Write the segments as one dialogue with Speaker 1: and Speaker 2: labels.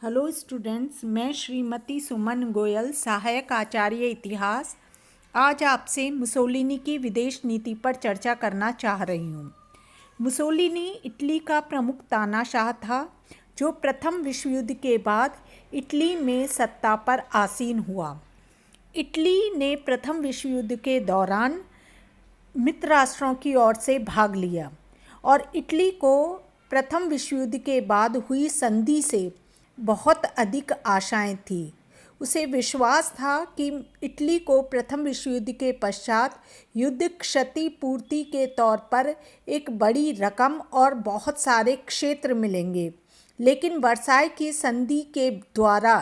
Speaker 1: Hello students, मैं श्रीमती सुमन गोयल, सहायक आचार्य इतिहास, आज आपसे मुसोलिनी की विदेश नीति पर चर्चा करना चाह रही हूँ। मुसोलिनी इटली का प्रमुख तानाशाह था जो प्रथम विश्व युद्ध के बाद इटली में सत्ता पर आसीन हुआ। इटली ने प्रथम विश्व युद्ध के दौरान मित्र राष्ट्रों की ओर से भाग लिया और इटली को प्रथम विश्व युद्ध के बाद हुई संधि से बहुत अधिक आशाएं थी। उसे विश्वास था कि इटली को प्रथम विश्व युद्ध के पश्चात युद्ध क्षतिपूर्ति के तौर पर एक बड़ी रकम और बहुत सारे क्षेत्र मिलेंगे, लेकिन वर्साय की संधि के द्वारा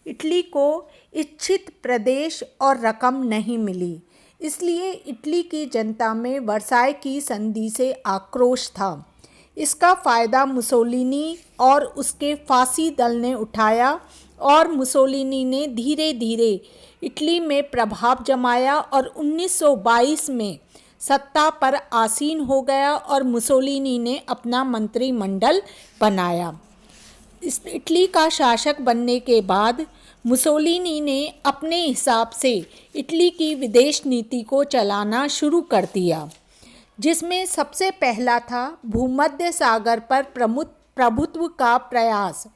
Speaker 1: इटली को इच्छित प्रदेश और रकम नहीं मिली। इसलिए इटली की जनता में वर्साय की संधि से आक्रोश था। इसका फ़ायदा मुसोलिनी और उसके फांसी दल ने उठाया और मुसोलिनी ने धीरे धीरे इटली में प्रभाव जमाया और 1922 में सत्ता पर आसीन हो गया और मुसोलिनी ने अपना मंत्रिमंडल बनाया। इस इटली का शासक बनने के बाद मुसोलिनी ने अपने हिसाब से इटली की विदेश नीति को चलाना शुरू कर दिया, जिसमें सबसे पहला था भूमध्य सागर पर प्रभुत्व का प्रयास।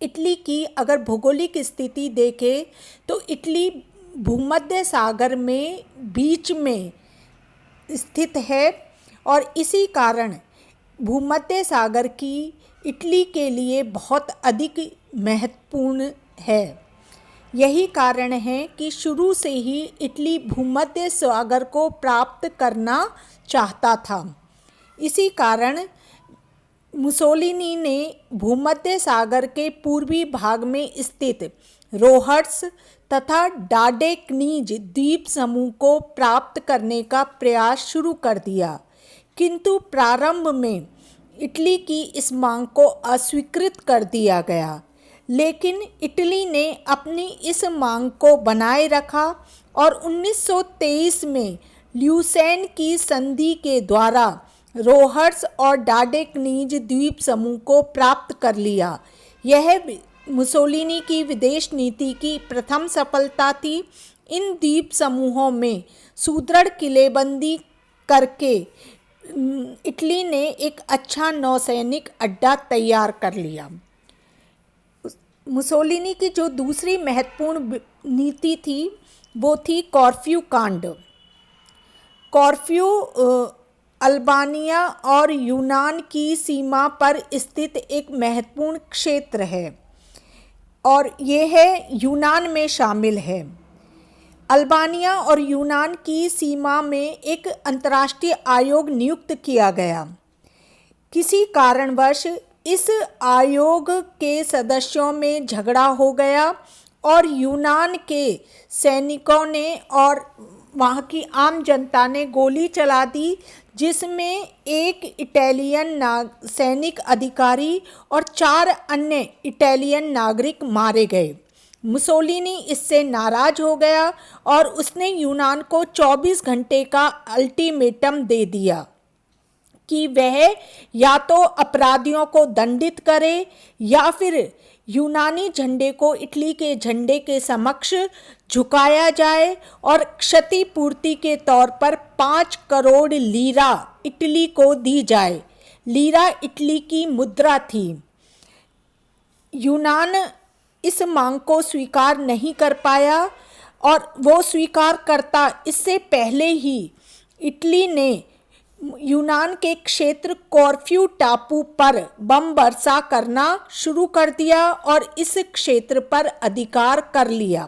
Speaker 1: इटली की अगर भौगोलिक स्थिति देखें तो इटली भूमध्य सागर में बीच में स्थित है और इसी कारण भूमध्य सागर की इटली के लिए बहुत अधिक महत्वपूर्ण है। यही कारण है कि शुरू से ही इटली भूमध्य सागर को प्राप्त करना चाहता था। इसी कारण मुसोलिनी ने भूमध्य सागर के पूर्वी भाग में स्थित रोहर्स तथा डाडेकनीज द्वीप समूह को प्राप्त करने का प्रयास शुरू कर दिया, किंतु प्रारंभ में इटली की इस मांग को अस्वीकृत कर दिया गया। लेकिन इटली ने अपनी इस मांग को बनाए रखा और 1923 में ल्यूसेन की संधि के द्वारा रोहर्स और डाडेकनीज द्वीप समूह को प्राप्त कर लिया। यह मुसोलिनी की विदेश नीति की प्रथम सफलता थी। इन द्वीप समूहों में सुदृढ़ किलेबंदी करके इटली ने एक अच्छा नौसैनिक अड्डा तैयार कर लिया। मुसोलिनी की जो दूसरी महत्वपूर्ण नीति थी वो थी कॉर्फ्यू कांड। कॉर्फ्यू अल्बानिया और यूनान की सीमा पर स्थित एक महत्वपूर्ण क्षेत्र है और ये है यूनान में शामिल है। अल्बानिया और यूनान की सीमा में एक अंतर्राष्ट्रीय आयोग नियुक्त किया गया। किसी कारणवश इस आयोग के सदस्यों में झगड़ा हो गया और यूनान के सैनिकों ने और वहाँ की आम जनता ने गोली चला दी, जिसमें एक इटालियन सैनिक अधिकारी और 4 अन्य इटालियन नागरिक मारे गए। मुसोलिनी इससे नाराज हो गया और उसने यूनान को 24 घंटे का अल्टीमेटम दे दिया कि वह या तो अपराधियों को दंडित करे या फिर यूनानी झंडे को इटली के झंडे के समक्ष झुकाया जाए और क्षतिपूर्ति के तौर पर 5 करोड़ लीरा इटली को दी जाए। लीरा इटली की मुद्रा थी। यूनान इस मांग को स्वीकार नहीं कर पाया और वो स्वीकार करता इससे पहले ही इटली ने यूनान के क्षेत्र कॉर्फ्यू टापू पर बम वर्षा करना शुरू कर दिया और इस क्षेत्र पर अधिकार कर लिया।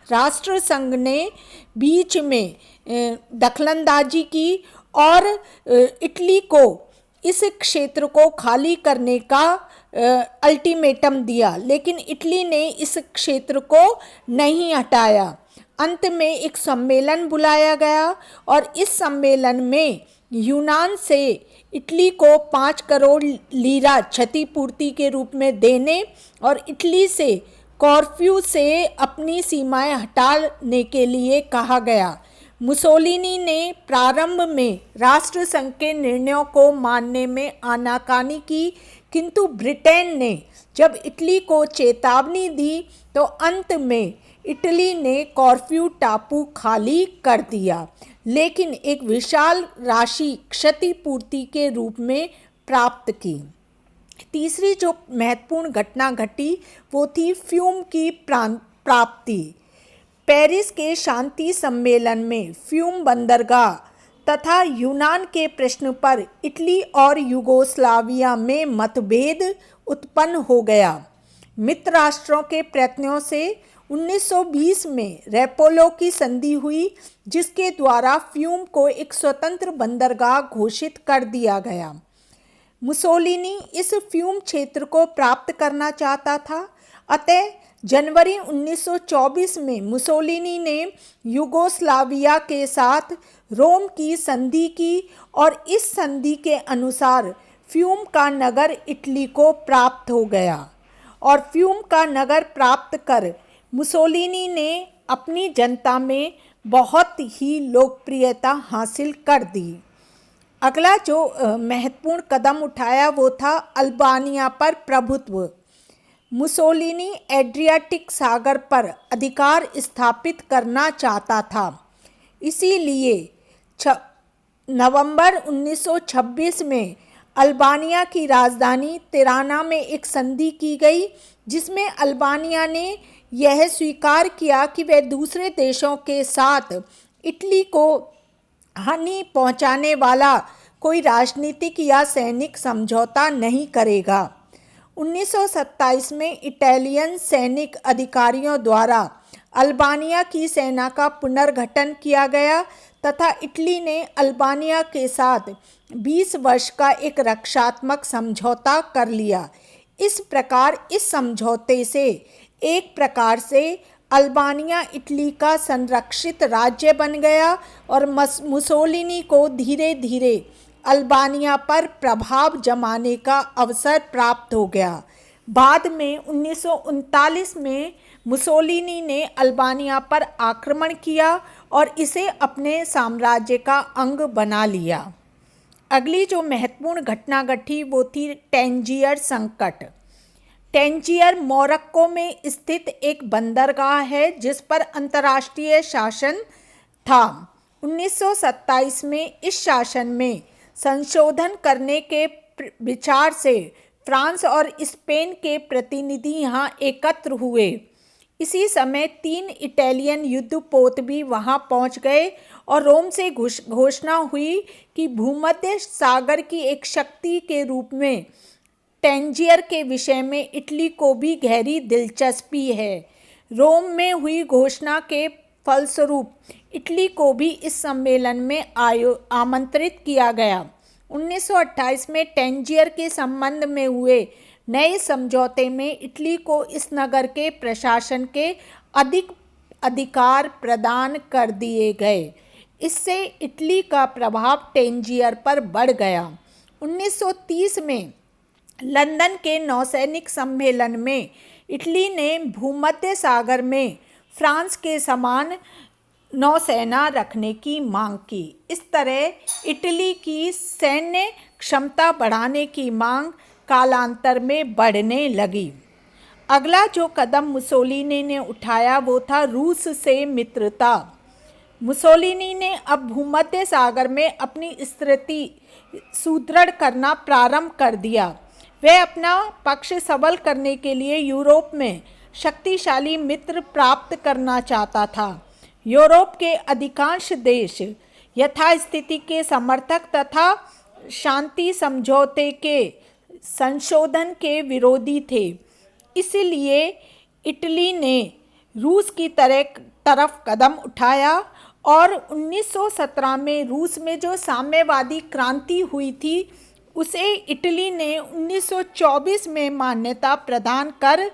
Speaker 1: राष्ट्र संघ ने बीच में दखलंदाजी की और इटली को इस क्षेत्र को खाली करने का अल्टीमेटम दिया, लेकिन इटली ने इस क्षेत्र को नहीं हटाया। अंत में एक सम्मेलन बुलाया गया और इस सम्मेलन में यूनान से इटली को 5 करोड़ लीरा क्षतिपूर्ति के रूप में देने और इटली से कॉर्फ्यू से अपनी सीमाएं हटाने के लिए कहा गया। मुसोलिनी ने प्रारंभ में राष्ट्रसंघ के निर्णयों को मानने में आनाकानी की, किंतु ब्रिटेन ने जब इटली को चेतावनी दी तो अंत में इटली ने कॉर्फू टापू खाली कर दिया, लेकिन एक विशाल राशि क्षतिपूर्ति के रूप में प्राप्त की। तीसरी जो महत्वपूर्ण घटना घटी वो थी फ्यूम की प्राप्ति। पेरिस के शांति सम्मेलन में फ्यूम बंदरगाह तथा यूनान के प्रश्न पर इटली और यूगोस्लाविया में मतभेद उत्पन्न हो गया। मित्र राष्ट्रों के प्रयत्नों से 1920 में रेपोलो की संधि हुई, जिसके द्वारा फ्यूम को एक स्वतंत्र बंदरगाह घोषित कर दिया गया। मुसोलिनी इस फ्यूम क्षेत्र को प्राप्त करना चाहता था, अतः जनवरी 1924 में मुसोलिनी ने यूगोस्लाविया के साथ रोम की संधि की और इस संधि के अनुसार फ्यूम का नगर इटली को प्राप्त हो गया और फ्यूम का नगर प्राप्त कर मुसोलिनी ने अपनी जनता में बहुत ही लोकप्रियता हासिल कर दी। अगला जो महत्वपूर्ण कदम उठाया वो था अल्बानिया पर प्रभुत्व। मुसोलिनी एड्रियाटिक सागर पर अधिकार स्थापित करना चाहता था, इसीलिए नवंबर 1926 में अल्बानिया की राजधानी तिराना में एक संधि की गई, जिसमें अल्बानिया ने यह स्वीकार किया कि वह दूसरे देशों के साथ इटली को हानि पहुंचाने वाला कोई राजनीतिक या सैनिक समझौता नहीं करेगा। 1927 में इटालियन सैनिक अधिकारियों द्वारा अल्बानिया की सेना का पुनर्गठन किया गया तथा इटली ने अल्बानिया के साथ 20 वर्ष का एक रक्षात्मक समझौता कर लिया। इस प्रकार इस समझौते से एक प्रकार से अल्बानिया इटली का संरक्षित राज्य बन गया और मुसोलिनी को धीरे धीरे अल्बानिया पर प्रभाव जमाने का अवसर प्राप्त हो गया। बाद में 1939 में मुसोलिनी ने अल्बानिया पर आक्रमण किया और इसे अपने साम्राज्य का अंग बना लिया। अगली जो महत्वपूर्ण घटना घटी वो थी टैंजियर संकट। टैंजियर मोरक्को में स्थित एक बंदरगाह है जिस पर अंतर्राष्ट्रीय शासन था। 1927 में इस शासन में संशोधन करने के विचार से फ्रांस और स्पेन के प्रतिनिधि यहाँ एकत्र हुए। इसी समय 3 इटालियन युद्धपोत भी वहाँ पहुँच गए और रोम से घोषणा हुई कि भूमध्य सागर की एक शक्ति के रूप में टैंजियर के विषय में इटली को भी गहरी दिलचस्पी है। रोम में हुई घोषणा के फलस्वरूप इटली को भी इस सम्मेलन में आमंत्रित किया गया। 1928 में टैंजियर के संबंध में हुए नए समझौते में इटली को इस नगर के प्रशासन के अधिक अधिकार प्रदान कर दिए गए। इससे इटली का प्रभाव टैंजियर पर बढ़ गया। 1930 में लंदन के नौसैनिक सम्मेलन में इटली ने भूमध्य सागर में फ्रांस के समान नौसेना रखने की मांग की। इस तरह इटली की सैन्य क्षमता बढ़ाने की मांग कालांतर में बढ़ने लगी। अगला जो कदम मुसोलिनी ने उठाया वो था रूस से मित्रता। मुसोलिनी ने अब भूमध्य सागर में अपनी स्थिति सुदृढ़ करना प्रारंभ कर दिया। वह अपना पक्ष सबल करने के लिए यूरोप में शक्तिशाली मित्र प्राप्त करना चाहता था। यूरोप के अधिकांश देश यथास्थिति के समर्थक तथा शांति समझौते के संशोधन के विरोधी थे। इसलिए इटली ने रूस की तरफ कदम उठाया और 1917 में रूस में जो साम्यवादी क्रांति हुई थी उसे इटली ने 1924 में मान्यता प्रदान कर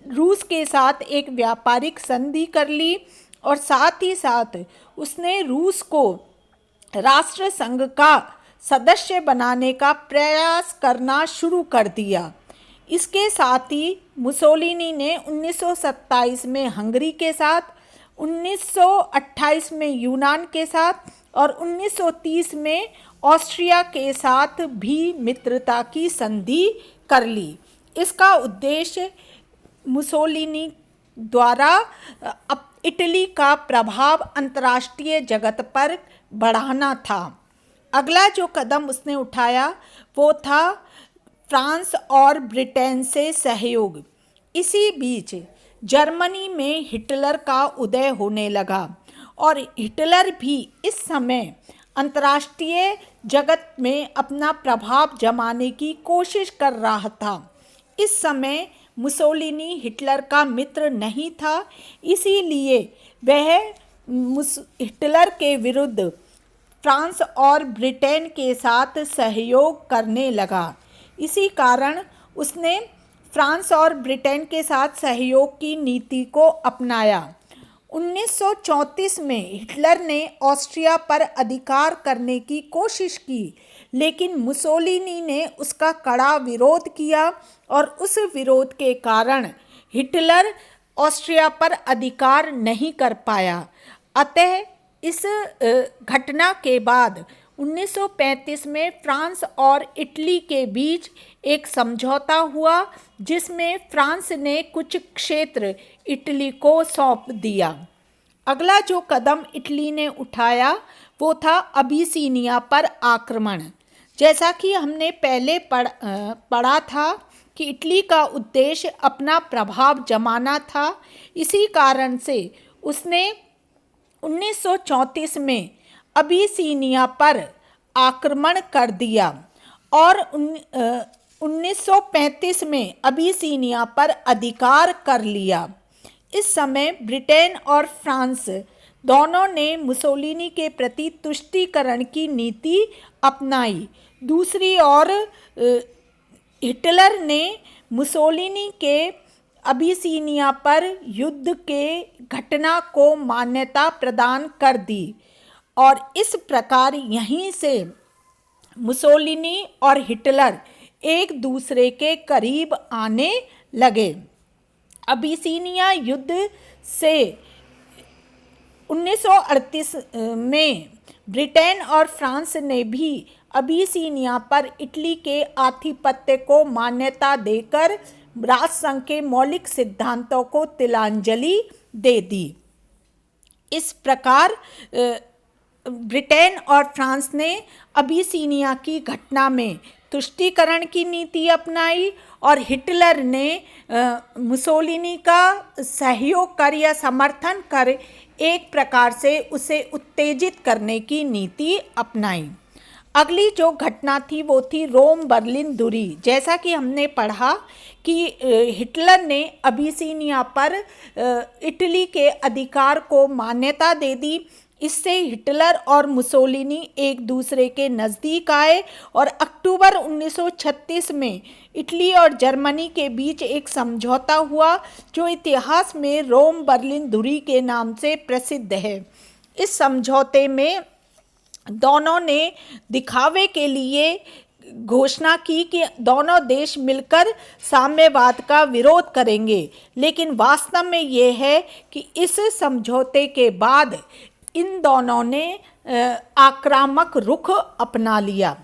Speaker 1: रूस के साथ एक व्यापारिक संधि कर ली और साथ ही साथ उसने रूस को राष्ट्र संघ का सदस्य बनाने का प्रयास करना शुरू कर दिया। इसके साथ ही मुसोलिनी ने 1927 में हंगरी के साथ, 1928 में यूनान के साथ और 1930 में ऑस्ट्रिया के साथ भी मित्रता की संधि कर ली। इसका उद्देश्य मुसोलिनी द्वारा इटली का प्रभाव अंतर्राष्ट्रीय जगत पर बढ़ाना था। अगला जो कदम उसने उठाया वो था फ्रांस और ब्रिटेन से सहयोग। इसी बीच जर्मनी में हिटलर का उदय होने लगा और हिटलर भी इस समय अंतर्राष्ट्रीय जगत में अपना प्रभाव जमाने की कोशिश कर रहा था। इस समय मुसोलिनी हिटलर का मित्र नहीं था, इसीलिए वह हिटलर के विरुद्ध फ्रांस और ब्रिटेन के साथ सहयोग करने लगा। इसी कारण उसने फ्रांस और ब्रिटेन के साथ सहयोग की नीति को अपनाया। 1934 में हिटलर ने ऑस्ट्रिया पर अधिकार करने की कोशिश की, लेकिन मुसोलिनी ने उसका कड़ा विरोध किया और उस विरोध के कारण हिटलर ऑस्ट्रिया पर अधिकार नहीं कर पाया। अतः इस घटना के बाद 1935 में फ्रांस और इटली के बीच एक समझौता हुआ, जिसमें फ्रांस ने कुछ क्षेत्र इटली को सौंप दिया। अगला जो कदम इटली ने उठाया वो था अबिसिनिया पर आक्रमण। जैसा कि हमने पहले पढ़ा था कि इटली का उद्देश्य अपना प्रभाव जमाना था। इसी कारण से उसने 1934 में अबिसिनिया पर आक्रमण कर दिया और 1935 में अबिसिनिया पर अधिकार कर लिया। इस समय ब्रिटेन और फ्रांस दोनों ने मुसोलिनी के प्रति तुष्टीकरण की नीति अपनाई। दूसरी ओर हिटलर ने मुसोलिनी के अबिसिनिया पर युद्ध के घटना को मान्यता प्रदान कर दी और इस प्रकार यहीं से मुसोलिनी और हिटलर एक दूसरे के करीब आने लगे। अबिसिनिया युद्ध से 1938 में ब्रिटेन और फ्रांस ने भी अबिसिनिया पर इटली के आधिपत्य को मान्यता देकर राष्ट्रसंघ के मौलिक सिद्धांतों को तिलांजलि दे दी। इस प्रकार ब्रिटेन और फ्रांस ने अबिसिनिया की घटना में तुष्टीकरण की नीति अपनाई और हिटलर ने मुसोलिनी का सहयोग कर या समर्थन कर एक प्रकार से उसे उत्तेजित करने की नीति अपनाई। अगली जो घटना थी वो थी रोम बर्लिन दूरी। जैसा कि हमने पढ़ा कि हिटलर ने अबिसिनिया पर इटली के अधिकार को मान्यता दे दी। इससे हिटलर और मुसोलिनी एक दूसरे के नज़दीक आए और अक्टूबर 1936 में इटली और जर्मनी के बीच एक समझौता हुआ, जो इतिहास में रोम बर्लिन दूरी के नाम से प्रसिद्ध है। इस समझौते में दोनों ने दिखावे के लिए घोषणा की कि दोनों देश मिलकर साम्यवाद का विरोध करेंगे, लेकिन वास्तव में ये है कि इस समझौते के बाद इन दोनों ने आक्रामक रुख अपना लिया।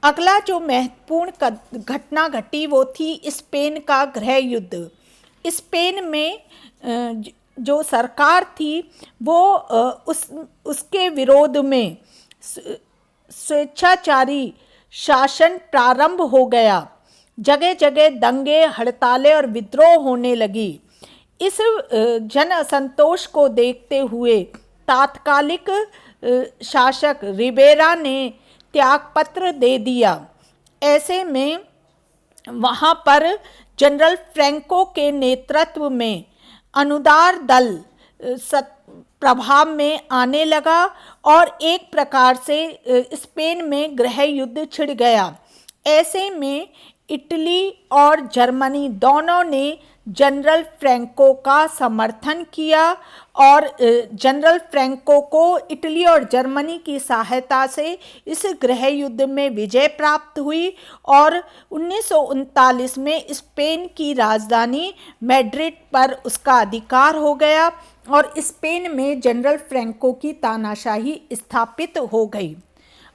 Speaker 1: अगला जो महत्वपूर्ण घटना घटी वो थी स्पेन का गृह युद्ध। स्पेन में जो सरकार थी वो उसके विरोध में स्वेच्छाचारी शासन प्रारंभ हो गया। जगह जगह दंगे, हड़तालें और विद्रोह होने लगी। इस जन असंतोष को देखते हुए तात्कालिक शासक रिबेरा ने त्यागपत्र दे दिया। ऐसे में वहाँ पर जनरल फ्रैंको के नेतृत्व में अनुदार दल प्रभाव में आने लगा और एक प्रकार से स्पेन में गृह युद्ध छिड़ गया। ऐसे में इटली और जर्मनी दोनों ने जनरल फ्रैंको का समर्थन किया और जनरल फ्रैंको को इटली और जर्मनी की सहायता से इस गृह युद्ध में विजय प्राप्त हुई और 1939 में स्पेन की राजधानी मैड्रिड पर उसका अधिकार हो गया और स्पेन में जनरल फ्रैंको की तानाशाही स्थापित हो गई।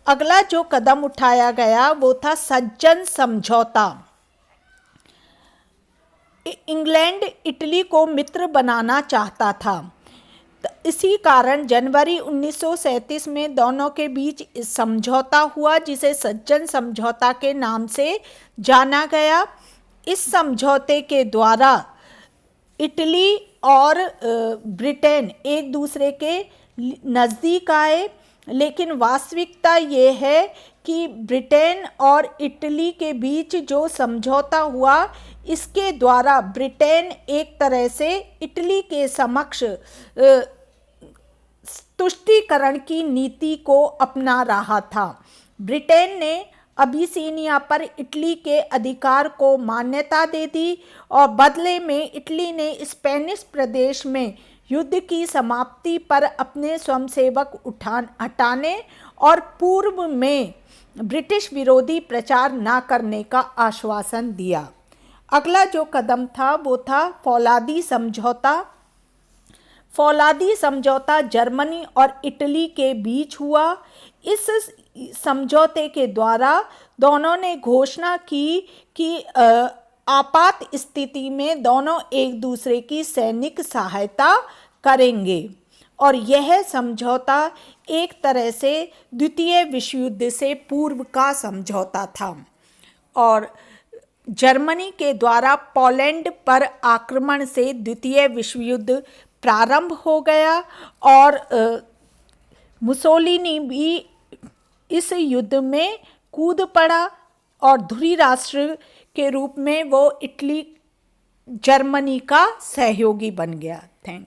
Speaker 1: अगला जो कदम उठाया गया वो था सज्जन समझौता। इंग्लैंड इटली को मित्र बनाना चाहता था। इसी कारण जनवरी 1937 में दोनों के बीच समझौता हुआ, जिसे सज्जन समझौता के नाम से जाना गया। इस समझौते के द्वारा इटली और ब्रिटेन एक दूसरे के नज़दीक आए, लेकिन वास्तविकता ये है कि ब्रिटेन और इटली के बीच जो समझौता हुआ, इसके द्वारा ब्रिटेन एक तरह से इटली के समक्ष तुष्टीकरण की नीति को अपना रहा था। ब्रिटेन ने अबिसिनिया पर इटली के अधिकार को मान्यता दे दी और बदले में इटली ने स्पेनिश प्रदेश में युद्ध की समाप्ति पर अपने स्वयंसेवक हटाने और पूर्व में ब्रिटिश विरोधी प्रचार न करने का आश्वासन दिया। अगला जो कदम था वो था फौलादी समझौता। फौलादी समझौता जर्मनी और इटली के बीच हुआ। इस समझौते के द्वारा दोनों ने घोषणा की कि आपात स्थिति में दोनों एक दूसरे की सैनिक सहायता करेंगे, और यह समझौता एक तरह से द्वितीय विश्व युद्ध से पूर्व का समझौता था। और जर्मनी के द्वारा पोलैंड पर आक्रमण से द्वितीय विश्व युद्ध प्रारंभ हो गया, और मुसोलिनी भी इस युद्ध में कूद पड़ा और धुरी राष्ट्र के रूप में वो इटली जर्मनी का सहयोगी बन गया। थैंक